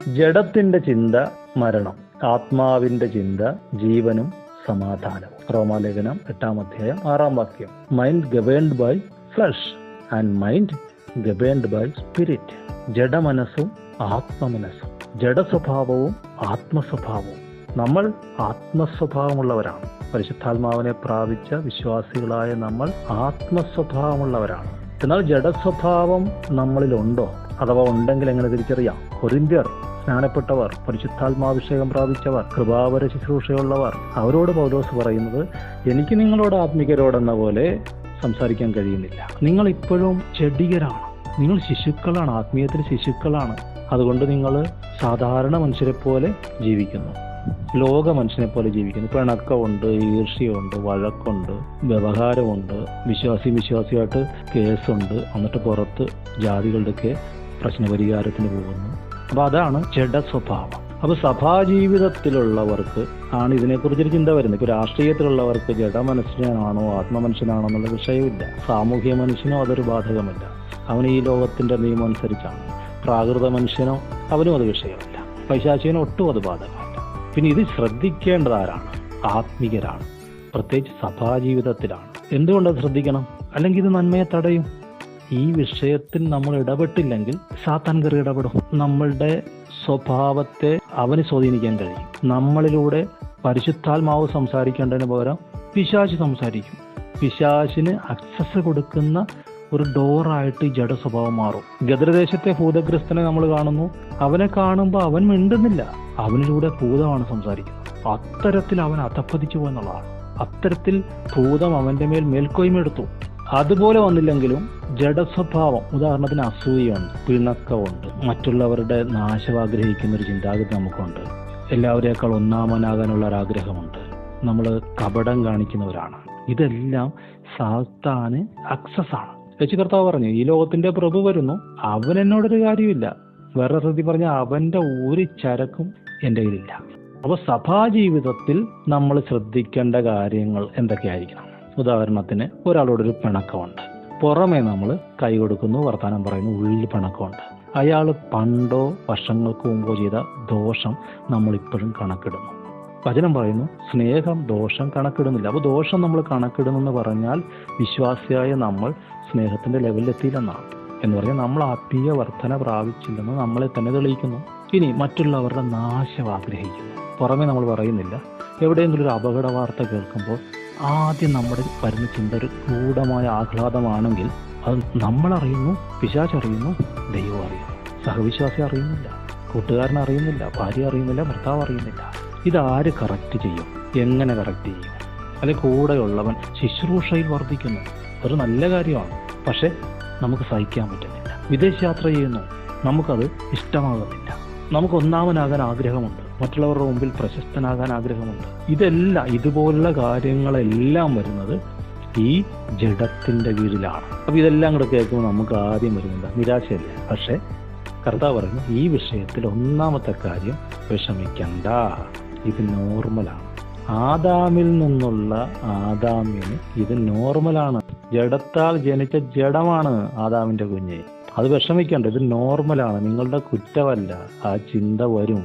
ജഡത്തിന്റെ ചിന്ത മരണം, ആത്മാവിന്റെ ചിന്ത ജീവനും സമാധാനവും. റോമാലേഖനം 8-6 mind governed by flesh and mind governed by spirit. ജഡമനസ്സും ആത്മമനസ്സും, ജഡസ്വഭാവവും ആത്മസ്വഭാവവും. നമ്മൾ ആത്മസ്വഭാവമുള്ളവരാണ്. പരിശുദ്ധാത്മാവിനെ പ്രാപിച്ച വിശ്വാസികളായ നമ്മൾ ആത്മസ്വഭാവമുള്ളവരാണ്. എന്നാൽ ജഡസ്വഭാവം നമ്മളിലുണ്ടോ, അഥവാ ഉണ്ടെങ്കിൽ എങ്ങനെ തിരിച്ചറിയാം? കൊരിന്ത്യർ, സ്നാനപ്പെട്ടവർ, പരിശുദ്ധാത്മാഭിഷേകം പ്രാപിച്ചവർ, കൃപാവര ശുശ്രൂഷയുള്ളവർ, അവരോട് പൗലോസ് പറയുന്നത്, എനിക്ക് നിങ്ങളോട് ആത്മികരോടെന്ന പോലെ സംസാരിക്കാൻ കഴിയുന്നില്ല. നിങ്ങൾ ഇപ്പോഴും ചെടികരാണ്, നിങ്ങൾ ശിശുക്കളാണ്, ആത്മീയത്തിൽ ശിശുക്കളാണ്. അതുകൊണ്ട് നിങ്ങൾ സാധാരണ മനുഷ്യരെ പോലെ ജീവിക്കുന്നു, ലോക മനുഷ്യനെ പോലെ ജീവിക്കുന്നു. പിണക്കമുണ്ട്, ഈർഷ്യമുണ്ട്, വഴക്കുണ്ട്, വ്യവഹാരമുണ്ട്, വിശ്വാസിയായിട്ട് കേസുണ്ട്, എന്നിട്ട് പുറത്ത് ജാതികളുടെയൊക്കെ പ്രശ്നപരിഹാരത്തിന് പോകുന്നു. അപ്പോൾ അതാണ് ജഡസ്വഭാവം. അപ്പോൾ സഭാജീവിതത്തിലുള്ളവർക്ക് ആണ് ഇതിനെക്കുറിച്ചൊരു ചിന്ത വരുന്നത്. ഇപ്പോൾ രാഷ്ട്രീയത്തിലുള്ളവർക്ക് ജഡമനുഷ്യനാണോ ആത്മമനുഷ്യനാണോ എന്നുള്ള വിഷയമില്ല. സാമൂഹ്യ മനുഷ്യനോ അതൊരു ബാധകമല്ല, അവൻ ഈ ലോകത്തിൻ്റെ നിയമം അനുസരിച്ചാണ്. പ്രാകൃത മനുഷ്യനോ അവനും അത് വിഷയമല്ല, പൈശാചികനോ ഒട്ടും അത് ബാധകമല്ല. പിന്നെ ഇത് ശ്രദ്ധിക്കേണ്ടത് ആരാണ്? ആത്മികരാണ്, പ്രത്യേകിച്ച് സഭാജീവിതത്തിലാണ്. എന്തുകൊണ്ടത് ശ്രദ്ധിക്കണം? അല്ലെങ്കിൽ ഇത് നന്മയെ തടയും. ഈ വിഷയത്തിൽ നമ്മൾ ഇടപെട്ടില്ലെങ്കിൽ സാത്താൻ കയറി ഇടപെടും. നമ്മളുടെ സ്വഭാവത്തെ അവന് സ്വാധീനിക്കാൻ കഴിയും. നമ്മളിലൂടെ പരിശുദ്ധാത്മാവ് സംസാരിക്കേണ്ടതിന് പകരം പിശാച് സംസാരിക്കും. പിശാചിന് അക്സസ് കൊടുക്കുന്ന ഒരു ഡോറായിട്ട് ഈ ജഡസ്വഭാവം മാറും. ഗദരദേശത്തെ ഭൂതഗ്രസ്തനെ നമ്മൾ കാണുന്നു. അവനെ കാണുമ്പോൾ അവൻ മിണ്ടുന്നില്ല, അവനിലൂടെ ഭൂതമാണ് സംസാരിക്കുന്നത്. അത്തരത്തിൽ അവൻ അധപ്പതിച്ചു പോയെന്നുള്ളതാണ്. അത്തരത്തിൽ ഭൂതം അവന്റെ മേൽ മേൽക്കോയ്മ എടുത്തു. അതുപോലെ വന്നില്ലെങ്കിലും ജഡസ്വഭാവം, ഉദാഹരണത്തിന് അസൂയുണ്ട്, പിണക്കമുണ്ട്, മറ്റുള്ളവരുടെ നാശം ആഗ്രഹിക്കുന്ന ഒരു ചിന്താഗതി നമുക്കുണ്ട്, എല്ലാവരേക്കാൾ ഒന്നാമനാകാനുള്ള ഒരാഗ്രഹമുണ്ട്, നമ്മൾ കപടം കാണിക്കുന്നവരാണ്. ഇതെല്ലാം സാത്താന് അക്സസ് ആണ്. യേശു കർത്താവ് പറഞ്ഞു, ഈ ലോകത്തിന്റെ പ്രഭു വരുന്നു, അവൻ എന്നോടൊരു കാര്യമില്ല. വേറെ രീതി പറഞ്ഞ അവന്റെ ഒരു ചരക്കും എൻ്റെ കയ്യിലില്ല. അപ്പോൾ സഭാജീവിതത്തിൽ നമ്മൾ ശ്രദ്ധിക്കേണ്ട കാര്യങ്ങൾ എന്തൊക്കെയായിരിക്കണം? ഉദാഹരണത്തിന്, ഒരാളോടൊരു പിണക്കമുണ്ട്, പുറമേ നമ്മൾ കൈ കൊടുക്കുന്നു, വർത്താനം പറയുന്നു, ഉള്ളിൽ പിണക്കമുണ്ട്. അയാൾ പണ്ടോ വർഷങ്ങൾക്ക് മുമ്പോ ചെയ്ത ദോഷം നമ്മളിപ്പോഴും കണക്കിടുന്നു. വചനം പറയുന്നു, സ്നേഹം ദോഷം കണക്കിടുന്നില്ല. അപ്പോൾ ദോഷം നമ്മൾ കണക്കിടുന്നെന്ന് പറഞ്ഞാൽ വിശ്വാസിയായ നമ്മൾ സ്നേഹത്തിന്റെ ലെവലിലെത്തിയില്ലെന്നാണ്. എന്ന് പറഞ്ഞാൽ നമ്മൾ ആത്മീയ വർധന പ്രാപിച്ചില്ലെന്ന് നമ്മളെ തന്നെ തെളിയിക്കുന്നു. ഇനി മറ്റുള്ളവരുടെ നാശം ആഗ്രഹിക്കുന്നു. പുറമേ നമ്മൾ പറയുന്നില്ല. എവിടെയെങ്കിലും ഒരു അപകട വാർത്ത കേൾക്കുമ്പോൾ ആദ്യം നമ്മുടെ വരുന്ന ചിന്ത ഒരു ഗൂഢമായ ആഹ്ലാദമാണെങ്കിൽ അത് നമ്മളറിയുന്നു, പിശാച് അറിയുന്നു, ദൈവം അറിയുന്നു. സഹവിശ്വാസി അറിയുന്നില്ല, കൂട്ടുകാരൻ അറിയുന്നില്ല, ഭാര്യ അറിയുന്നില്ല, ഭർത്താവ് അറിയുന്നില്ല. ഇതാര് കറക്റ്റ് ചെയ്യും? എങ്ങനെ കറക്റ്റ് ചെയ്യും? അല്ലെങ്കിൽ കൂടെയുള്ളവൻ ശുശ്രൂഷയിൽ വർദ്ധിക്കുന്നു, ഒരു നല്ല കാര്യമാണ്, പക്ഷെ നമുക്ക് സഹിക്കാൻ പറ്റുന്നില്ല. വിദേശയാത്ര ചെയ്യുന്നു, നമുക്കത് ഇഷ്ടമാകുന്നില്ല. നമുക്ക് ഒന്നാമനാകാൻ ആഗ്രഹമുണ്ട്, മറ്റുള്ളവരുടെ മുമ്പിൽ പ്രശസ്തനാകാൻ ആഗ്രഹമുണ്ട്. ഇതുപോലുള്ള കാര്യങ്ങളെല്ലാം വരുന്നത് ഈ ജഡത്തിന്റെ കീഴിലാണ്. അപ്പൊ ഇതെല്ലാം കൂടെ കേൾക്കുമ്പോൾ നമുക്ക് ആദ്യം വരുന്നില്ല, നിരാശയല്ലേ? പക്ഷെ കർത്താവ് പറയുന്നു, ഈ വിഷയത്തിൽ ഒന്നാമത്തെ കാര്യം, വിഷമിക്കണ്ട, ഇത് നോർമലാണ്. ആദാമിൽ നിന്നുള്ള ആദാമിന് ഇത് നോർമലാണ്. ജഡത്താൽ ജനിച്ച ജഡമാണ് ആദാമിന്റെ കുഞ്ഞ്. അത് വിഷമിക്കണ്ട, ഇത് നോർമലാണ്, നിങ്ങളുടെ കുറ്റമല്ല. ആ ചിന്ത വരും.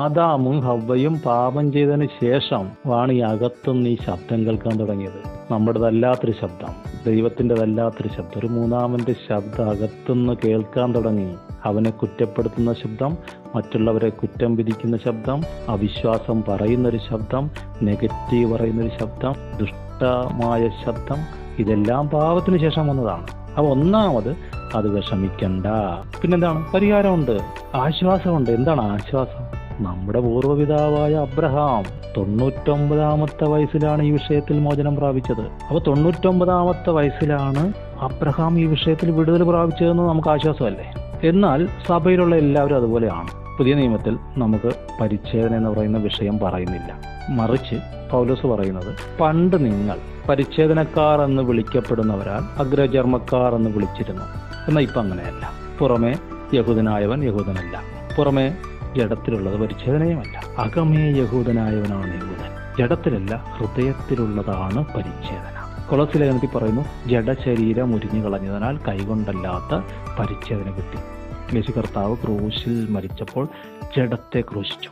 ആദാമും ഹവ്വയും പാപം ചെയ്തതിന് ശേഷം ആണ് ഈ അകത്തുനിന്ന് ഈ ശബ്ദം കേൾക്കാൻ തുടങ്ങിയത്. നമ്മുടേതല്ലാത്തൊരു ശബ്ദം, ദൈവത്തിൻ്റെതല്ലാത്തൊരു ശബ്ദം, ഒരു മൂന്നാമന്റെ ശബ്ദം അകത്തുനിന്ന് കേൾക്കാൻ തുടങ്ങി. അവനെ കുറ്റപ്പെടുത്തുന്ന ശബ്ദം, മറ്റുള്ളവരെ കുറ്റം വിധിക്കുന്ന ശബ്ദം, അവിശ്വാസം പറയുന്നൊരു ശബ്ദം, നെഗറ്റീവ് പറയുന്നൊരു ശബ്ദം, ദുഷ്ടമായ ശബ്ദം. ഇതെല്ലാം പാപത്തിന് ശേഷം വന്നതാണ്. അപ്പോൾ ഒന്നാമത് അത് വിഷമിക്കണ്ട. പിന്നെന്താണ്? പരിഹാരമുണ്ട്, ആശ്വാസമുണ്ട്. എന്താണ് ആശ്വാസം? നമ്മുടെ പൂർവ്വപിതാവായ അബ്രഹാം 99-ാമത്തെ വയസ്സിലാണ് ഈ വിഷയത്തിൽ മോചനം പ്രാപിച്ചത്. അപ്പോൾ 99-ാമത്തെ വയസ്സിലാണ് അബ്രഹാം ഈ വിഷയത്തിൽ വിടുതൽ പ്രാപിച്ചതെന്ന് നമുക്ക് ആശ്വാസമല്ലേ? എന്നാൽ സഭയിലുള്ള എല്ലാവരും അതുപോലെയാണ്. പുതിയ നിയമത്തിൽ നമുക്ക് പരിച്ഛേദന എന്ന് പറയുന്ന വിഷയം പറയുന്നില്ല. മറിച്ച് പൗലോസ് പറയുന്നത്, പണ്ട് നിങ്ങൾ പരിച്ഛേദനക്കാർ എന്ന് വിളിക്കപ്പെടുന്നവരാൽ അഗ്രചർമ്മക്കാർ എന്ന് വിളിച്ചിരുന്നു. എന്നാൽ ഇപ്പം അങ്ങനെയല്ല. പുറമേ യഹൂദനായവൻ യഹൂദനല്ല, പുറമേ ജഡത്തിലുള്ളത് പരിച്ഛേദനയുമല്ല. അകമേ യഹൂദനായവനാണ് യഹൂദൻ. ജഡത്തിലല്ല, ഹൃദയത്തിലുള്ളതാണ് പരിച്ഛേദന. കൊളോസ്യ ലേഖനത്തിൽ പറയുന്നു, ജഡശരീരം ഉരിഞ്ഞു കളഞ്ഞതിനാൽ കൈകൊണ്ടല്ലാത്ത പരിച്ഛേദന കിട്ടി. യേശു കർത്താവ് ക്രൂശിൽ മരിച്ചപ്പോൾ ജഡത്തെ ക്രൂശിച്ചു.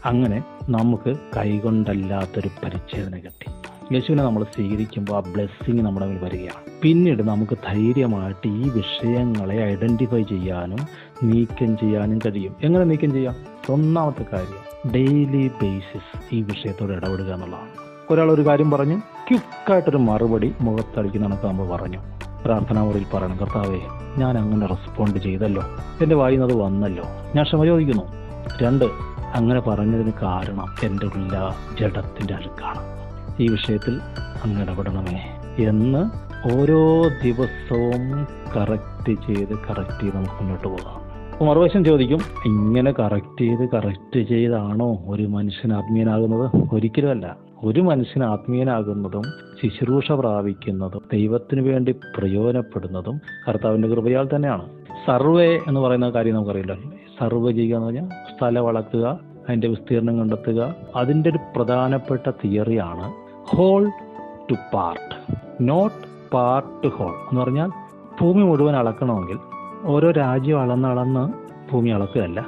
അങ്ങനെ നമുക്ക് കൈകൊണ്ടല്ലാത്തൊരു പരിച്ഛേദന കിട്ടി. യേശുവിനെ നമ്മൾ സ്വീകരിക്കുമ്പോൾ ആ ബ്ലെസ്സിങ് നമ്മുടെ മേൽ വരികയാണ്. പിന്നീട് നമുക്ക് ധൈര്യമായിട്ട് ഈ വിഷയങ്ങളെ ഐഡൻറ്റിഫൈ ചെയ്യാനും നീക്കം ചെയ്യാനും കഴിയും. എങ്ങനെ നീക്കം ചെയ്യാം? ഒന്നാമത്തെ കാര്യം, ഡെയിലി ബേസിസ് ഈ വിഷയത്തോട് ഇടപെടുക എന്നുള്ളതാണ്. ഒരാൾ ഒരു കാര്യം പറഞ്ഞ് ക്വിക്കായിട്ടൊരു മറുപടി മുഖത്തടിക്കുന്നതൊക്കെ നമ്മൾ പറഞ്ഞു. പ്രാർത്ഥനാ മുറിയിൽ പറയണം, കർത്താവേ ഞാൻ അങ്ങനെ റെസ്പോണ്ട് ചെയ്തല്ലോ, എൻ്റെ വായിൽ നിന്ന് അത് വന്നല്ലോ, ഞാൻ ക്ഷമ ചോദിക്കുന്നു. 2, അങ്ങനെ പറഞ്ഞതിന് കാരണം എൻ്റെ ഉള്ള ജഡത്തിൻ്റെ അഴുക്കാണ്, ഈ വിഷയത്തിൽ അങ്ങ് ഇടപെടണമേ എന്ന് ഓരോ ദിവസവും കറക്റ്റ് ചെയ്ത് നമുക്ക് മുന്നോട്ട് പോകാം. അപ്പോൾ മറുവശം ചോദിക്കും, ഇങ്ങനെ കറക്റ്റ് ചെയ്താണോ ഒരു മനുഷ്യൻ ആത്മീയനാകുന്നത്? ഒരിക്കലുമല്ല. ഒരു മനുഷ്യൻ ആത്മീയനാകുന്നതും ശുശ്രൂഷ പ്രാപിക്കുന്നതും ദൈവത്തിന് വേണ്ടി പ്രയോജനപ്പെടുന്നതും കർത്താവിൻ്റെ കൃപയാൽ തന്നെയാണ്. സർവേ എന്ന് പറയുന്ന കാര്യം നമുക്കറിയില്ല. സർവേ ചെയ്യുക എന്ന് പറഞ്ഞാൽ സ്ഥലം അളക്കുക, അതിൻ്റെ വിസ്തീർണം കണ്ടെത്തുക. അതിൻ്റെ ഒരു പ്രധാനപ്പെട്ട തിയറിയാണ് whole to part, not part to whole. എന്ന് പറഞ്ഞാൽ ഭൂമി മുഴുവൻ അളക്കണമെങ്കിൽ ഓരോ രാജ്യം അളന്ന് ഭൂമി അളക്കുകയല്ല,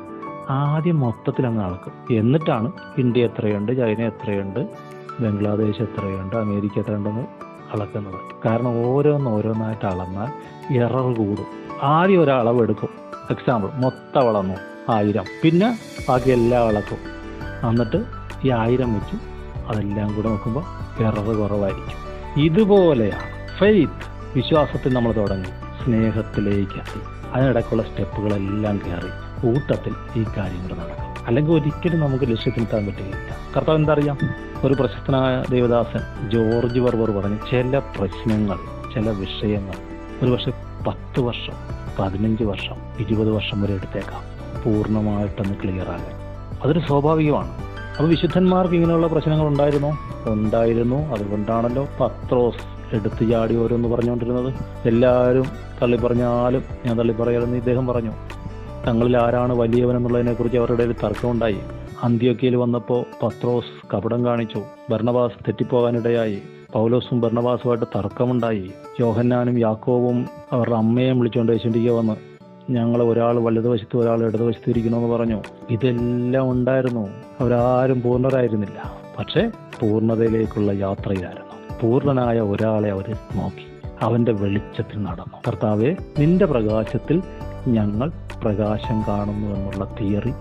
ആദ്യം മൊത്തത്തിൽ അങ്ങ് അളക്കും. എന്നിട്ടാണ് ഇന്ത്യ എത്രയുണ്ട്, ചൈന എത്രയുണ്ട്, ബംഗ്ലാദേശ് എത്രയുണ്ട്, അമേരിക്ക എത്രയുണ്ടെന്ന് അളക്കുന്നത്. കാരണം ഓരോന്നായിട്ട് അളന്നാൽ എറർ കൂടും. ആദ്യം ഒരളവ് എടുക്കും. എക്സാമ്പിൾ, മൊത്തം അളന്നു 1000, പിന്നെ ബാക്കി എല്ലാം അളക്കും. എന്നിട്ട് ഈ 1000 വെച്ച് അതെല്ലാം കൂടെ നോക്കുമ്പോൾ എറർ കുറവായിരിക്കും. ഇതുപോലെയാണ് ഫെയ്ത്ത്. വിശ്വാസത്തിൽ നമ്മൾ തുടങ്ങി, സ്നേഹത്തിലേക്ക് എത്തി, അതിനിടയ്ക്കുള്ള സ്റ്റെപ്പുകളെല്ലാം കയറി കൂട്ടത്തിൽ ഈ കാര്യങ്ങൾ നടക്കും. അല്ലെങ്കിൽ ഒരിക്കലും നമുക്ക് ലക്ഷ്യത്തിലെത്താൻ പറ്റുകയില്ല. കർത്താവ് എന്താ അറിയാം? ഒരു പ്രശസ്തനായ ദേവദാസൻ ജോർജ് വെർബർ പറഞ്ഞു, ചില പ്രശ്നങ്ങൾ, ചില വിഷയങ്ങൾ ഒരുപക്ഷെ 10 വർഷം, 15 വർഷം, 20 വർഷം വരെ എടുത്തേക്കാം പൂർണ്ണമായിട്ടൊന്ന് ക്ലിയർ ആകാൻ. അതൊരു സ്വാഭാവികമാണ്. അപ്പോൾ വിശുദ്ധന്മാർക്ക് ഇങ്ങനെയുള്ള പ്രശ്നങ്ങൾ ഉണ്ടായിരുന്നു. അതുകൊണ്ടാണല്ലോ പത്രോസ് എടുത്തു ചാടി ഓരോന്ന് പറഞ്ഞുകൊണ്ടിരുന്നത്. എല്ലാവരും തള്ളിപ്പറഞ്ഞാലും ഞാൻ തള്ളിപ്പറയാലെന്ന് ഇദ്ദേഹം പറഞ്ഞു. തങ്ങളിൽ ആരാണ് വലിയവൻ എന്നുള്ളതിനെക്കുറിച്ച് അവരുടെ ഒരു തർക്കമുണ്ടായി. അന്ത്യോക്യയിൽ വന്നപ്പോൾ പത്രോസ് കപടം കാണിച്ചു, ബർണബാസ് തെറ്റിപ്പോകാനിടയായി. പൗലോസും ബർണബാസുമായിട്ട് തർക്കമുണ്ടായി. യോഹന്നാനും യാക്കോബും അവരുടെ അമ്മയെ വിളിച്ചുകൊണ്ട് യേശുവിൻ്റെ വന്ന്, ഞങ്ങൾ ഒരാൾ വലതുവശത്ത് ഒരാൾ ഇടതുവശത്ത് ഇരിക്കണമെന്ന് പറഞ്ഞു. ഇതെല്ലാം ഉണ്ടായിരുന്നു. അവരാരും പൂർണ്ണരായിരുന്നില്ല, പക്ഷേ പൂർണ്ണതയിലേക്കുള്ള യാത്രയിലായിരുന്നു. പൂർണ്ണനായ ഒരാളെ അവർ നോക്കി, അവൻ്റെ വെളിച്ചത്തിൽ നടന്നു. കർത്താവേ, നിന്റെ പ്രകാശത്തിൽ ഞങ്ങൾ പ്രകാശം കാണുന്നു എന്നുള്ള തിയറി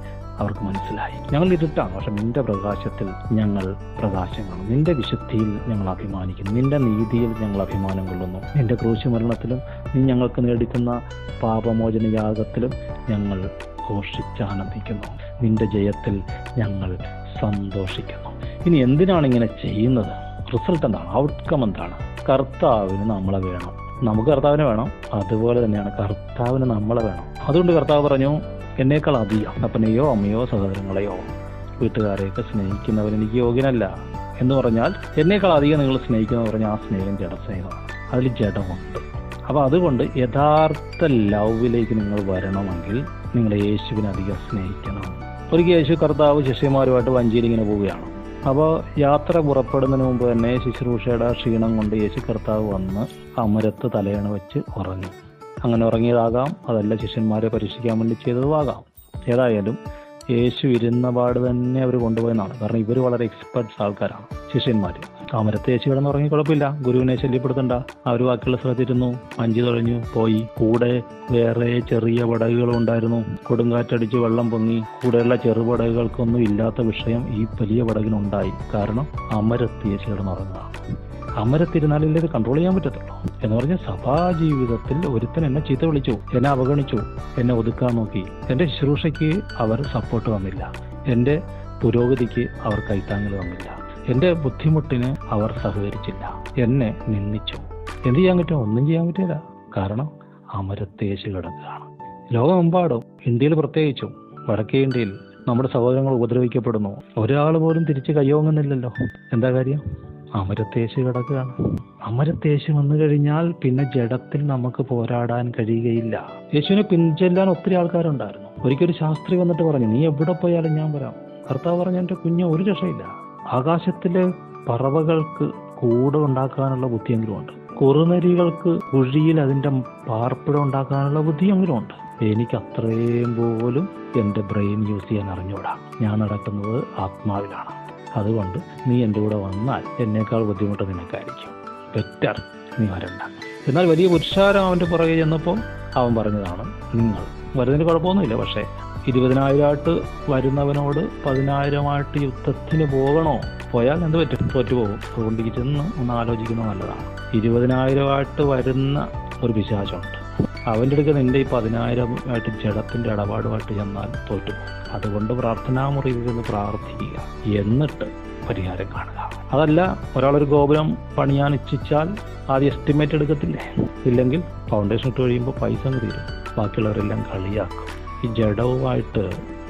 അവർക്ക് മനസ്സിലായി. ഞങ്ങൾ ഇരുട്ടാണ്, പക്ഷെ നിന്റെ പ്രകാശത്തിൽ ഞങ്ങൾ പ്രകാശം കാണും. നിന്റെ വിശുദ്ധിയിൽ ഞങ്ങൾ അഭിമാനിക്കുന്നു, നിന്റെ നീതിയിൽ ഞങ്ങൾ അഭിമാനം കൊള്ളുന്നു. നിന്റെ ക്രൂശ് മരണത്തിലും നീ ഞങ്ങൾക്ക് നേടിക്കുന്ന പാപമോചന യാഗത്തിലും ഞങ്ങൾ ഘോഷിച്ചാനന്ദിക്കുന്നു. നിന്റെ ജയത്തിൽ ഞങ്ങൾ സന്തോഷിക്കുന്നു. ഇനി എന്തിനാണ് ഇങ്ങനെ ചെയ്യുന്നത്? റിസൾട്ട് എന്താണ്? ഔട്ട്കം എന്താണ്? കർത്താവിന് നമ്മളെ വേണം, നമുക്ക് കർത്താവിനെ വേണം. അതുപോലെ തന്നെയാണ് കർത്താവിന് നമ്മളെ വേണം. അതുകൊണ്ട് കർത്താവ് പറഞ്ഞു, എന്നേക്കാൾ അധികം അപ്പനെയോ അമ്മയോ സഹോദരങ്ങളെയോ വീട്ടുകാരെയൊക്കെ സ്നേഹിക്കുന്നവൻ എനിക്ക് യോഗ്യനല്ല എന്ന് പറഞ്ഞാൽ, എന്നേക്കാൾ അധികം നിങ്ങൾ സ്നേഹിക്കുന്നത് പറഞ്ഞാൽ ആ സ്നേഹം ജഡസ്നേഹമാണ്, അതിൽ ജഡമുണ്ട്. അപ്പോൾ അതുകൊണ്ട് യഥാർത്ഥ ലവിലേക്ക് നിങ്ങൾ വരണമെങ്കിൽ നിങ്ങൾ യേശുവിനെ അധികം സ്നേഹിക്കണം. ഒരിക്കൽ യേശു കർത്താവ് ശിഷ്യന്മാരുമായിട്ട് വഞ്ചിയിൽ ഇങ്ങനെ പോവുകയാണ്. അപ്പോൾ യാത്ര പുറപ്പെടുന്നതിന് മുമ്പ് തന്നെ ശുശ്രൂഷയുടെ ക്ഷീണം കൊണ്ട് യേശു കർത്താവ് വന്ന് അമരത്ത് തലയണ വെച്ച് ഉറങ്ങി. അങ്ങനെ ഉറങ്ങിയതാകാം, അതല്ല ശിഷ്യന്മാരെ പരീക്ഷിക്കാൻ വേണ്ടി ചെയ്തതുമാകാം. ഏതായാലും യേശു ഇരുന്ന പാട് തന്നെ അവർ കൊണ്ടുപോയെന്നാണ്. കാരണം ഇവർ വളരെ എക്സ്പെർട്സ് ആൾക്കാരാണ് ശിഷ്യന്മാർ. അമരത്ത് യേശു കിടന്ന് ഉറങ്ങി, കുഴപ്പമില്ല, ഗുരുവിനെ ശല്യപ്പെടുത്തണ്ട. അവർ ബാക്കിയുള്ള സ്ഥലത്തിരുന്നു, മഞ്ചി തുഴഞ്ഞു പോയി. കൂടെ വേറെ ചെറിയ പടകുകളും ഉണ്ടായിരുന്നു. കൊടുങ്കാറ്റടിച്ച് വെള്ളം പൊങ്ങി. കൂടെയുള്ള ചെറുപടകുകൾക്കൊന്നും ഇല്ലാത്ത വിഷയം ഈ വലിയ പടകിനുണ്ടായി. കാരണം അമരത്ത് യേശു കിടന്നുറങ്ങുക. അമരത്തിരുന്നാലല്ലേ ഇത് കൺട്രോൾ ചെയ്യാൻ പറ്റത്തുള്ളൂ. എന്ന് പറഞ്ഞാൽ സഭാജീവിതത്തിൽ ഒരുത്തൻ എന്നെ ചീത്ത വിളിച്ചു, എന്നെ അവഗണിച്ചു, എന്നെ ഒതുക്കാൻ നോക്കി. എൻ്റെ ശുശ്രൂഷയ്ക്ക് അവർ സപ്പോർട്ട് തന്നില്ല, എൻ്റെ പുരോഗതിക്ക് അവർ കൈത്താങ്ങൽ തന്നില്ല, എൻ്റെ ബുദ്ധിമുട്ടിന് അവർ സഹകരിച്ചില്ല, എന്നെ നിന്ദിച്ചു. എന്ത് ചെയ്യാൻ പറ്റും? ഒന്നും ചെയ്യാൻ പറ്റില്ല. കാരണം അമരത്തേശ് കിടക്കുകയാണ്. ലോകമെമ്പാടും, ഇന്ത്യയിൽ പ്രത്യേകിച്ചും വടക്കേ ഇന്ത്യയിൽ നമ്മുടെ സഹോദരങ്ങൾ ഉപദ്രവിക്കപ്പെടുന്നു. ഒരാൾ പോലും തിരിച്ച് കയ്യോങ്ങുന്നില്ലല്ലോ. എന്താ കാര്യം? അമരത്തേശ് കിടക്കുകയാണ്. അമരത്തേശ് വന്നു കഴിഞ്ഞാൽ പിന്നെ ജഡത്തിൽ നമുക്ക് പോരാടാൻ കഴിയുകയില്ല. യേശുവിനെ പിൻചെല്ലാൻ ഒത്തിരി ആൾക്കാരുണ്ടായിരുന്നു. ഒരിക്കലും ശാസ്ത്രി വന്നിട്ട് പറഞ്ഞു, നീ എവിടെ പോയാലും ഞാൻ വരാം. കർത്താവ് പറഞ്ഞ, എൻ്റെ കുഞ്ഞ് ഒരു രക്ഷയില്ല. ആകാശത്തിലെ പറവകൾക്ക് കൂട് ഉണ്ടാക്കാനുള്ള ബുദ്ധിയെങ്കിലും ഉണ്ട്, കുറുനരികൾക്ക് കുഴിയിൽ അതിൻ്റെ പാർപ്പിടം ഉണ്ടാക്കാനുള്ള ബുദ്ധിയെങ്കിലും ഉണ്ട്. എനിക്ക് അത്രയും പോലും എൻ്റെ ബ്രെയിൻ യൂസ് ചെയ്യാൻ അറിഞ്ഞൂടാ. ഞാൻ നടക്കുന്നത് ആത്മാവിലാണ്. അതുകൊണ്ട് നീ എൻ്റെ കൂടെ വന്നാൽ എന്നേക്കാൾ ബുദ്ധിമുട്ട് നിനക്കായിരിക്കും. ബെറ്റർ നീ വരണ്ട. എന്നാൽ വലിയ പുരുഷാരം അവൻ്റെ പുറകെ ചെന്നപ്പോൾ അവൻ പറഞ്ഞതാണ്, നിങ്ങൾ വരുന്നതിന് കുഴപ്പമൊന്നുമില്ല, പക്ഷേ 20,000 വരുന്നവനോട് 10,000 യുദ്ധത്തിന് പോകണോ? പോയാൽ എന്ത് പറ്റും? തോറ്റുപോകും. അതുകൊണ്ട് ചെന്ന് ഒന്ന് ആലോചിക്കുന്നത് നല്ലതാണ്. 20,000 വരുന്ന ഒരു പിശാചുണ്ട്. അവൻ്റെ അടുക്ക് നിൻ്റെ ഈ 10,000 ജഡത്തിൻ്റെ ഇടപാടുമായിട്ട് ചെന്നാൽ തോറ്റുപോകും. അതുകൊണ്ട് പ്രാർത്ഥനാമുറിയിൽ നിന്ന് പ്രാർത്ഥിക്കുക, എന്നിട്ട് പരിഹാരം കാണുക. അതല്ല, ഒരാളൊരു ഗോപുരം പണിയാൻ ഇച്ഛിച്ചാൽ ആദ്യം എസ്റ്റിമേറ്റ് എടുക്കത്തില്ലേ? ഇല്ലെങ്കിൽ ഫൗണ്ടേഷൻ ഇട്ട് കഴിയുമ്പോൾ പൈസ തീരും. ബാക്കിയുള്ളവരെല്ലാം കളിയാക്കും. ഈ ജഡവുമായിട്ട്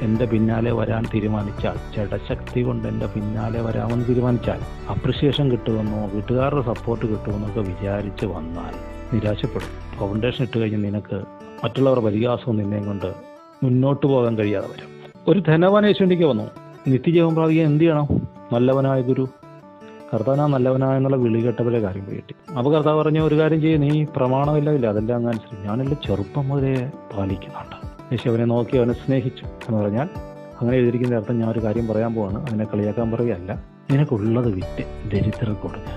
എൻ്റെ പിന്നാലെ വരാൻ തീരുമാനിച്ചാൽ, ജഡശക്തി കൊണ്ട് എൻ്റെ പിന്നാലെ വരാമെന്ന് തീരുമാനിച്ചാൽ അപ്രിസിയേഷൻ കിട്ടുമെന്നോ വീട്ടുകാരുടെ സപ്പോർട്ട് കിട്ടുമെന്നൊക്കെ വിചാരിച്ച് വന്നാൽ നിരാശപ്പെടും. ഫൗണ്ടേഷൻ ഇട്ട് കഴിഞ്ഞ് നിനക്ക് മറ്റുള്ളവരുടെ പരിഹാസവും നിന്നെയും കൊണ്ട് മുന്നോട്ട് പോകാൻ കഴിയാതെ വരും. ഒരു ധനവാൻ യേശുവിലേക്ക് വന്നു. നിത്യജീവൻ പ്രാപിക്കാൻ എന്ത് ചെയ്യണം? നല്ലവനായ ഗുരു, കർത്താവ് നല്ലവനായ എന്നുള്ള വിളി കേട്ടവരെ കാര്യം കിട്ടി. അപ്പോൾ കർത്താവ് പറഞ്ഞ ഒരു കാര്യം ചെയ്യും, നീ പ്രമാണമില്ല അതെല്ലാം അങ്ങ് അനുസരിച്ച് ഞാനെല്ലാം ചെറുപ്പം മുതലേ പാലിക്കുന്നുണ്ട്. യേശു അവനെ നോക്കി അവനെ സ്നേഹിച്ചു എന്ന് പറഞ്ഞാൽ അങ്ങനെ എഴുതിയിരിക്കുന്ന അർത്ഥം, ഞാൻ ഒരു കാര്യം പറയാൻ പോവാണ്, അതിനെ കളിയാക്കാൻ പറയുകയല്ല. നിനക്കുള്ളത് വിറ്റ് ദരിദ്രർക്ക് കൊടുക്കുക,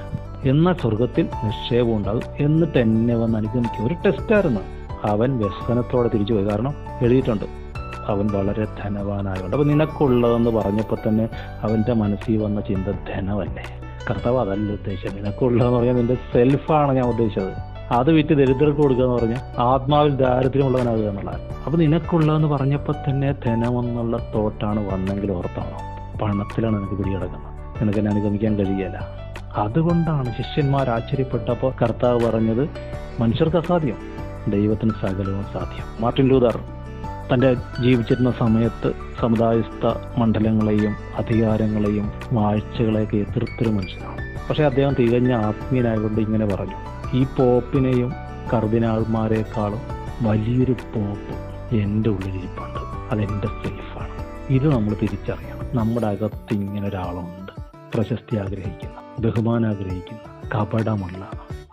എന്നാൽ സ്വർഗത്തിൽ നിക്ഷേപം ഉണ്ടാകും. എന്നിട്ട് എന്നെ വന്ന് അനുഗമിക്കുക. ഒരു ടെസ്റ്റായിരുന്നു. അവൻ വ്യസനത്തോടെ തിരിച്ചു പോയി. കാരണം എഴുതിയിട്ടുണ്ട്, അവൻ വളരെ ധനവാനായുണ്ട്. അപ്പോൾ നിനക്കുള്ളതെന്ന് പറഞ്ഞപ്പോൾ തന്നെ അവൻ്റെ മനസ്സിൽ വന്ന ചിന്ത ധനമല്ലേ? കർത്താവ് അതല്ല ഉദ്ദേശിച്ചത്. നിനക്കുള്ളതെന്ന് പറഞ്ഞാൽ നിന്റെ സെൽഫാണ് ഞാൻ ഉദ്ദേശിച്ചത്. അത് വിറ്റ് ദരിദ്രർക്ക് കൊടുക്കുക എന്ന് പറഞ്ഞാൽ ആത്മാവിൽ ദാരിദ്ര്യമുള്ളവനാകുക എന്നുള്ളതാണ്. അപ്പോൾ നിനക്കുള്ളതെന്ന് പറഞ്ഞപ്പോൾ തന്നെ ധനമെന്നുള്ള തോട്ടാണ് വന്നെങ്കിൽ ഓർത്താണോ? പണത്തിലാണ് നിനക്ക് പിടികിടക്കുന്നത്. നിനക്ക് എന്നെ അനുഗമിക്കാൻ കഴിയുകയില്ല. അതുകൊണ്ടാണ് ശിഷ്യന്മാർ ആശ്ചര്യപ്പെട്ടപ്പോൾ കർത്താവ് പറഞ്ഞത്, മനുഷ്യർക്ക് അസാധ്യം, ദൈവത്തിന് സകലവും സാധ്യം. മാർട്ടിൻ ലൂതർ തൻ്റെ ജീവിച്ചിരുന്ന സമയത്ത് സമുദായസ്ഥ മണ്ഡലങ്ങളെയും അധികാരങ്ങളെയും വാഴ്ചകളെയൊക്കെ എതിർത്തൊരു മനുഷ്യനാണ്. പക്ഷേ അദ്ദേഹം തികഞ്ഞ ആത്മീയനായതുകൊണ്ട് ഇങ്ങനെ പറഞ്ഞു, ഈ പോപ്പിനെയും കർദിനാൾമാരെക്കാളും വലിയൊരു പോപ്പ് എൻ്റെ ഉള്ളിലിരിപ്പുണ്ട്. അതെൻ്റെ സെൽഫാണ്. ഇത് നമ്മൾ തിരിച്ചറിയണം. നമ്മുടെ അകത്ത് ഇങ്ങനെ ഒരാളുണ്ട്, പ്രശസ്തി ആഗ്രഹിക്കുന്ന, ബഹുമാനം ആഗ്രഹിക്കുന്ന, കപടമുള്ള,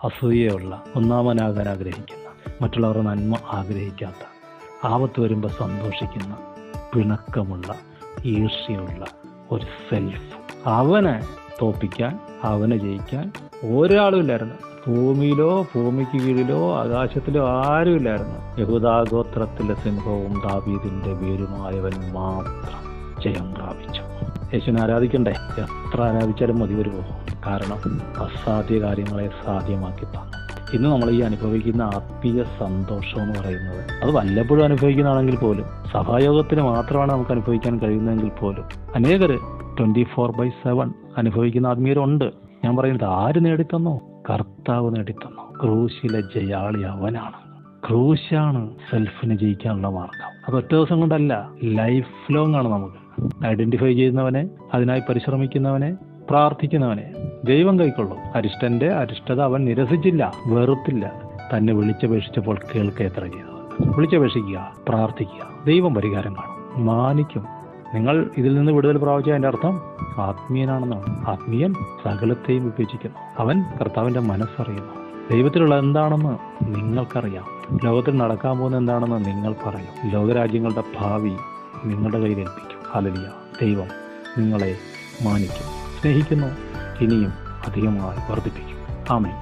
അസൂയയുള്ള, ഒന്നാമനാകാൻ ആഗ്രഹിക്കുന്ന, മറ്റുള്ളവരുടെ നന്മ ആഗ്രഹിക്കാത്ത, ആപത്ത് വരുമ്പോൾ സന്തോഷിക്കുന്ന, പിണക്കമുള്ള, ഈർഷ്യയുള്ള ഒരു സെൽഫ്. അവനെ തോപ്പിക്കാൻ, അവനെ ജയിക്കാൻ ഒരാളും ഇല്ലായിരുന്നു. ഭൂമിയിലോ ഭൂമിക്ക് കീഴിലോ ആകാശത്തിലോ ആരുമില്ലായിരുന്നു. യഹൂദാഗോത്രത്തിലെ സിംഹവും ദാവീദിന്റെ വേരുമായവൻ മാത്രം ജയം പ്രാപിച്ചു. യേശുവിനെ ആരാധിക്കണ്ടേ? എത്ര ആരാധിച്ചാലും മതി വരുമോ? കാരണം അസാധ്യ കാര്യങ്ങളെ സാധ്യമാക്കി തന്നു. ഇന്ന് നമ്മൾ ഈ അനുഭവിക്കുന്ന ആത്മീയ സന്തോഷം എന്ന് പറയുന്നത്, അത് വല്ലപ്പോഴും അനുഭവിക്കുന്നതാണെങ്കിൽ പോലും, സഭായോഗത്തിന് മാത്രമാണ് നമുക്ക് അനുഭവിക്കാൻ കഴിയുന്നതെങ്കിൽ പോലും, അനേകര് 24/7 അനുഭവിക്കുന്ന ആത്മീയരുണ്ട്. ഞാൻ പറയുന്നത് ആര് നേടിത്തന്നോ? കർത്താവ് നേടിത്തന്നു. ക്രൂശിലെ ജയാളി അവനാണ്. ക്രൂശാണ് സെൽഫിനെ ജയിക്കാനുള്ള മാർഗം. അത് ഒറ്റ ദിവസം കൊണ്ടല്ല, ലൈഫ് ലോങ് ആണ്. നമുക്ക് ഐഡന്റിഫൈ ചെയ്യുന്നവനെ, അതിനായി പരിശ്രമിക്കുന്നവനെ, പ്രാർത്ഥിക്കുന്നവനെ ദൈവം കൈക്കൊള്ളും. അരിഷ്ടന്റെ അരിഷ്ടത അവൻ നിരസിച്ചില്ല, വെറുത്തില്ല. തന്നെ വിളിച്ചപേക്ഷിച്ചപ്പോൾ കേൾക്കുക എത്ര ചെയ്തത്. വിളിച്ചപേക്ഷിക്കുക, പ്രാർത്ഥിക്കുക, ദൈവം പരിഹാരം കാണും, മാനിക്കും. നിങ്ങൾ ഇതിൽ നിന്ന് വിടുതൽ പ്രാപിച്ച അതിൻ്റെ അർത്ഥം ആത്മീയനാണെന്നാണ്. ആത്മീയൻ സകലത്തെയും വിഭജിക്കുന്നു. അവൻ കർത്താവിൻ്റെ മനസ്സറിയുന്നു. ദൈവത്തിലുള്ള എന്താണെന്ന് നിങ്ങൾക്കറിയാം. ലോകത്തിൽ നടക്കാൻ പോകുന്ന എന്താണെന്ന് നിങ്ങൾക്കറിയാം. ലോകരാജ്യങ്ങളുടെ ഭാവി നിങ്ങളുടെ കയ്യിൽ ഏൽപ്പിക്കും. ഹല്ലേലൂയ. ദൈവം നിങ്ങളെ മാനിക്കും, സ്നേഹിക്കുന്നു, ഇനിയും അധികമായി വർദ്ധിപ്പിക്കും. ആമേൻ.